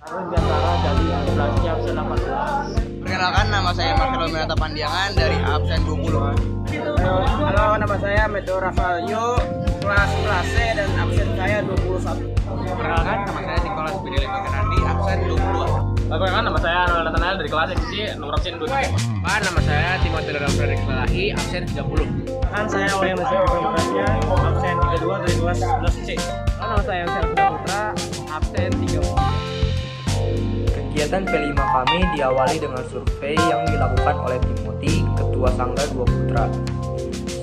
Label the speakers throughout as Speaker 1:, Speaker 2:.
Speaker 1: Arun Jantara dari kelasnya absen 18.
Speaker 2: Perkenalkan, nama saya Marcelo Menata Pandiangan dari absen 20.
Speaker 1: Halo, nama saya Medo Rafaelio, kelas C dan absen saya 21.
Speaker 2: Perkenalkan, nama saya Nicholas Bidile Pagerandi, absen 22.
Speaker 3: Perkenalkan, nama saya Noel Nathanael dari kelas XC nomor absen 23.
Speaker 2: Nama saya Timothy Ledam Frederick Lalahi, absen 30.
Speaker 1: Saya Wayan Lesi Kebebasannya, absen 32 dari kelas 11C.
Speaker 2: Nama saya Yosef Putra, absen 33.
Speaker 4: Kegiatan P5 kami diawali dengan survei yang dilakukan oleh Timothy, Ketua Sangga Dua Putra.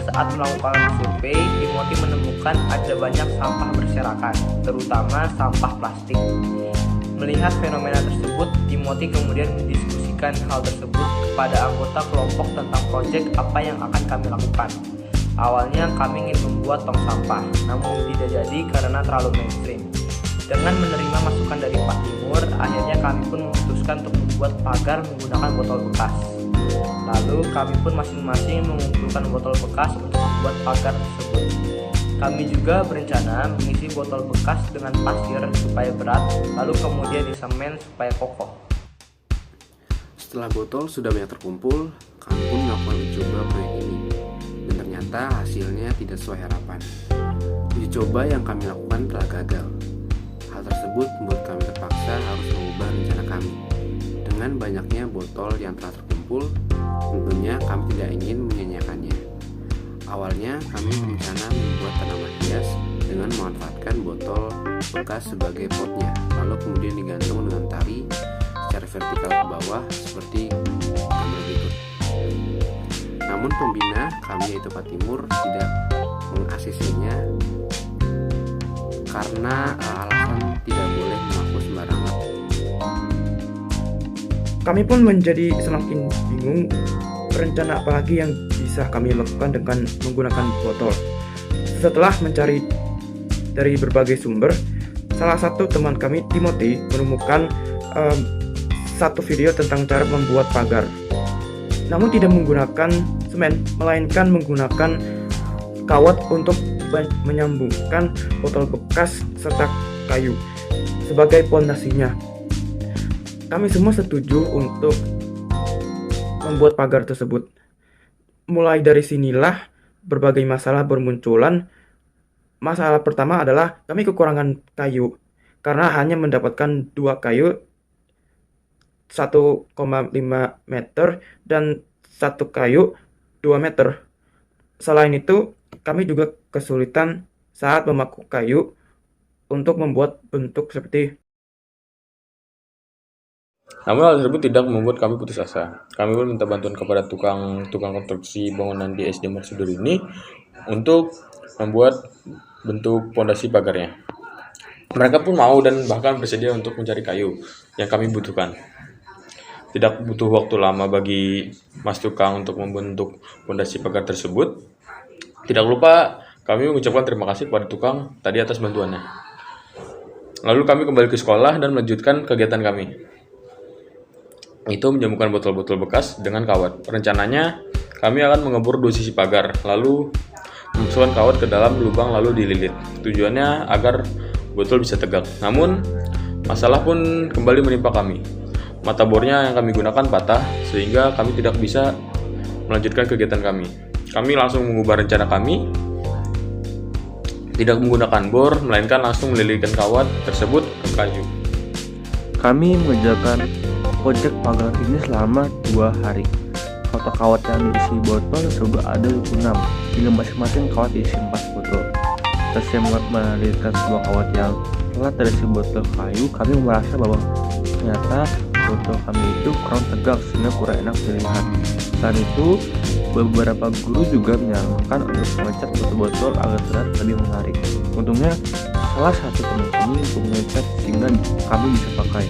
Speaker 4: Saat melakukan survei, Timothy menemukan ada banyak sampah berserakan, terutama sampah plastik. Melihat fenomena tersebut, Timothy kemudian mendiskusikan hal tersebut kepada anggota kelompok tentang proyek apa yang akan kami lakukan. Awalnya kami ingin membuat tong sampah, namun tidak jadi karena terlalu mainstream. Dengan menerima masukan dari Pak Timur, akhirnya kami pun memutuskan untuk membuat pagar menggunakan botol bekas. Lalu kami pun masing-masing mengumpulkan botol bekas untuk membuat pagar tersebut. Kami juga berencana mengisi botol bekas dengan pasir supaya berat, lalu kemudian disemen supaya kokoh.
Speaker 5: Setelah botol sudah banyak terkumpul, kami pun melakukan uji coba proyek ini. Dan ternyata hasilnya tidak sesuai harapan. Uji coba yang kami lakukan telah gagal. Hal tersebut membuat kami terpaksa harus mengubah rencana kami. Dengan banyaknya botol yang telah terkumpul, tentunya kami tidak ingin menyanyiakannya. Awalnya kami berencana membuat tanaman hias dengan memanfaatkan botol bekas sebagai potnya, lalu kemudian digantung dengan tali secara vertikal ke bawah seperti gambar berikut. Namun pembina kami yaitu Pak Timur tidak meng-ACC-nya karena alasan tidak boleh mengaku sembarangan.
Speaker 6: Kami pun menjadi semakin bingung rencana apa lagi yang bisa kami lakukan dengan menggunakan botol. Setelah mencari dari berbagai sumber, salah satu teman kami, Timothy, menemukan satu video tentang cara membuat pagar. Namun tidak menggunakan semen, melainkan menggunakan kawat untuk menyambungkan botol bekas serta kayu sebagai pondasinya. Kami semua setuju untuk membuat pagar tersebut. Mulai dari sinilah berbagai masalah bermunculan. Masalah pertama adalah kami kekurangan kayu karena hanya mendapatkan 2 kayu 1,5 meter dan 1 kayu 2 meter. Selain itu, kami juga kesulitan saat memaku kayu untuk membuat bentuk seperti.
Speaker 3: Namun hal tersebut tidak membuat kami putus asa. Kami pun minta bantuan kepada tukang konstruksi bangunan di SD Marsudur ini untuk membuat bentuk pondasi pagarnya. Mereka pun mau dan bahkan bersedia untuk mencari kayu yang kami butuhkan. Tidak butuh waktu lama bagi Mas Tukang untuk membentuk pondasi pagar tersebut. Tidak lupa kami mengucapkan terima kasih kepada tukang tadi atas bantuannya. Lalu kami kembali ke sekolah dan melanjutkan kegiatan kami. Itu menjamurkan botol-botol bekas dengan kawat. Rencananya kami akan mengebor 2 sisi pagar, lalu memasukkan kawat ke dalam lubang lalu dililit. Tujuannya agar botol bisa tegak. Namun masalah pun kembali menimpa kami. Mata bornya yang kami gunakan patah sehingga kami tidak bisa melanjutkan kegiatan kami. Kami langsung mengubah rencana kami, tidak menggunakan bor, melainkan langsung melilitkan kawat tersebut ke kayu.
Speaker 7: Kami mengerjakan proyek pagar ini selama 2 hari. Total kawat yang diisi botol sudah ada 26, dengan masing-masing kawat diisi 4 botol. Setelah melilitkan sebuah kawat yang telah terisi botol kayu, kami merasa bahwa ternyata botol kami itu kurang tegak sehingga kurang enak dilihat. Selain itu, beberapa guru juga menyarankan untuk mengecat botol-botol agar terlihat lebih menarik. Untungnya, salah satu teman kami untuk mengecat sehingga kami bisa pakai.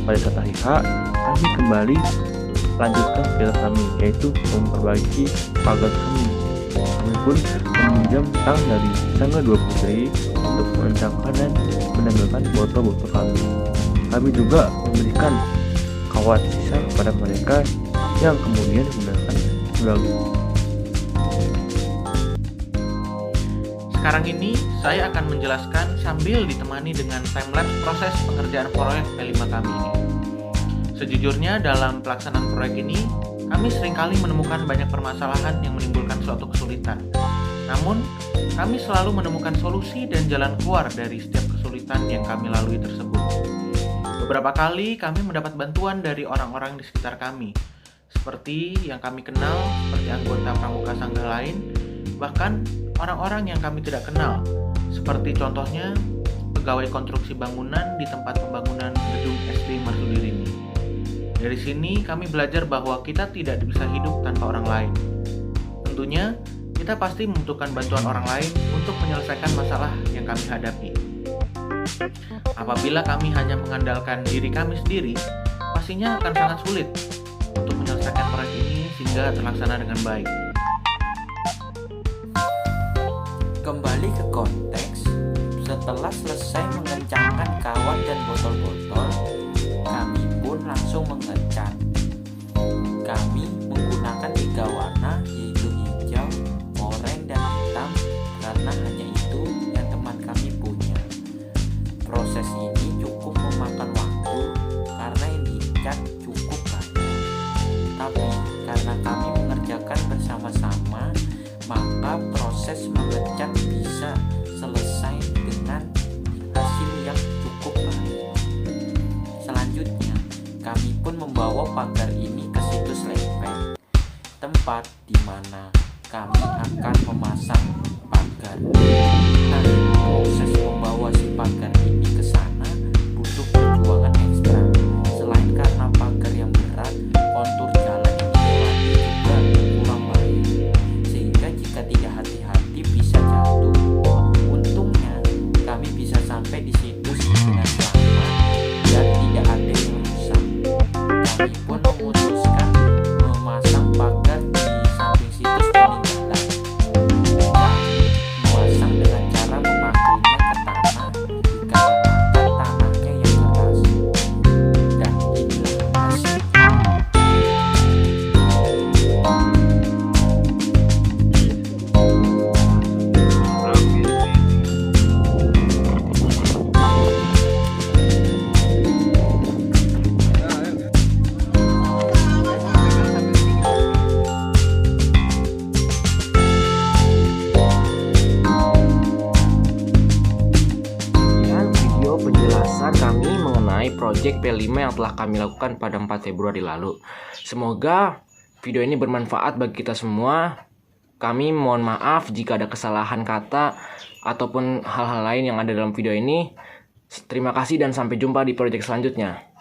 Speaker 7: Pada saat hari H, kami kembali lanjutkan kegiatan kami, yaitu memperbaiki pagar kami. Kami pun meminjam tang dari Sangga Dua Putri untuk mengencangkan dan menambahkan botol-botol kami. Kami juga memberikan kawat sisa kepada mereka yang kemudian digunakan sebagai.
Speaker 8: Sekarang ini saya akan menjelaskan sambil ditemani dengan timelapse proses pengerjaan proyek P5 kami ini. Sejujurnya dalam pelaksanaan proyek ini, kami seringkali menemukan banyak permasalahan yang menimbulkan suatu kesulitan. Namun, kami selalu menemukan solusi dan jalan keluar dari setiap kesulitan yang kami lalui tersebut. Beberapa kali kami mendapat bantuan dari orang-orang di sekitar kami, seperti yang kami kenal, seperti anggota pramuka sangga lain, bahkan orang-orang yang kami tidak kenal, seperti contohnya pegawai konstruksi bangunan di tempat pembangunan gedung SD Marsudiri ini. Dari sini kami belajar bahwa kita tidak bisa hidup tanpa orang lain. Tentunya, kita pasti membutuhkan bantuan orang lain untuk menyelesaikan masalah yang kami hadapi. Apabila kami hanya mengandalkan diri kami sendiri, pastinya akan sangat sulit untuk menyelesaikan proyek ini sehingga terlaksana dengan baik.
Speaker 9: Kembali ke konteks, setelah selesai mengencangkan kawat dan botol-botol, kami pun langsung mengecat. Kami menggunakan 3 warna, yaitu hijau, oranye, dan hitam, karena hanya itu yang teman kami punya. Proses ini cukup memakan waktu karena yang dicat cukup banyak. Tapi karena kami mengerjakan bersama-sama, maka proses mengecat bisa selesai dengan hasil yang cukup baik. Selanjutnya, kami pun membawa pagar ini ke situs lempeng, tempat di mana kami akan memasang pagar. Nah, proses membawa si pagar ini ke sana butuh perjuangan ekstra. Selain karena pagar yang berat, kontur jalan yang dilewati juga kurang baik, sehingga jika tidak hati-hati bisa jatuh. Untungnya kami bisa sampai di situs dengan selamat dan tidak ada yang rusak. Kami pun memutuskan memasang pagar di samping situs peninggalan. Kami memasang dengan cara memakunya ke tanah dikarenakan tanahnya yang keras. Dan inilah hasilnya.
Speaker 4: Sekian video penjelasan kami mengenai proyek P5 yang telah kami lakukan pada 4 Februari lalu. Semoga video ini bermanfaat bagi kita semua. Kami mohon maaf jika ada kesalahan kata ataupun hal-hal lain yang ada dalam video ini. Terima kasih dan sampai jumpa di proyek selanjutnya.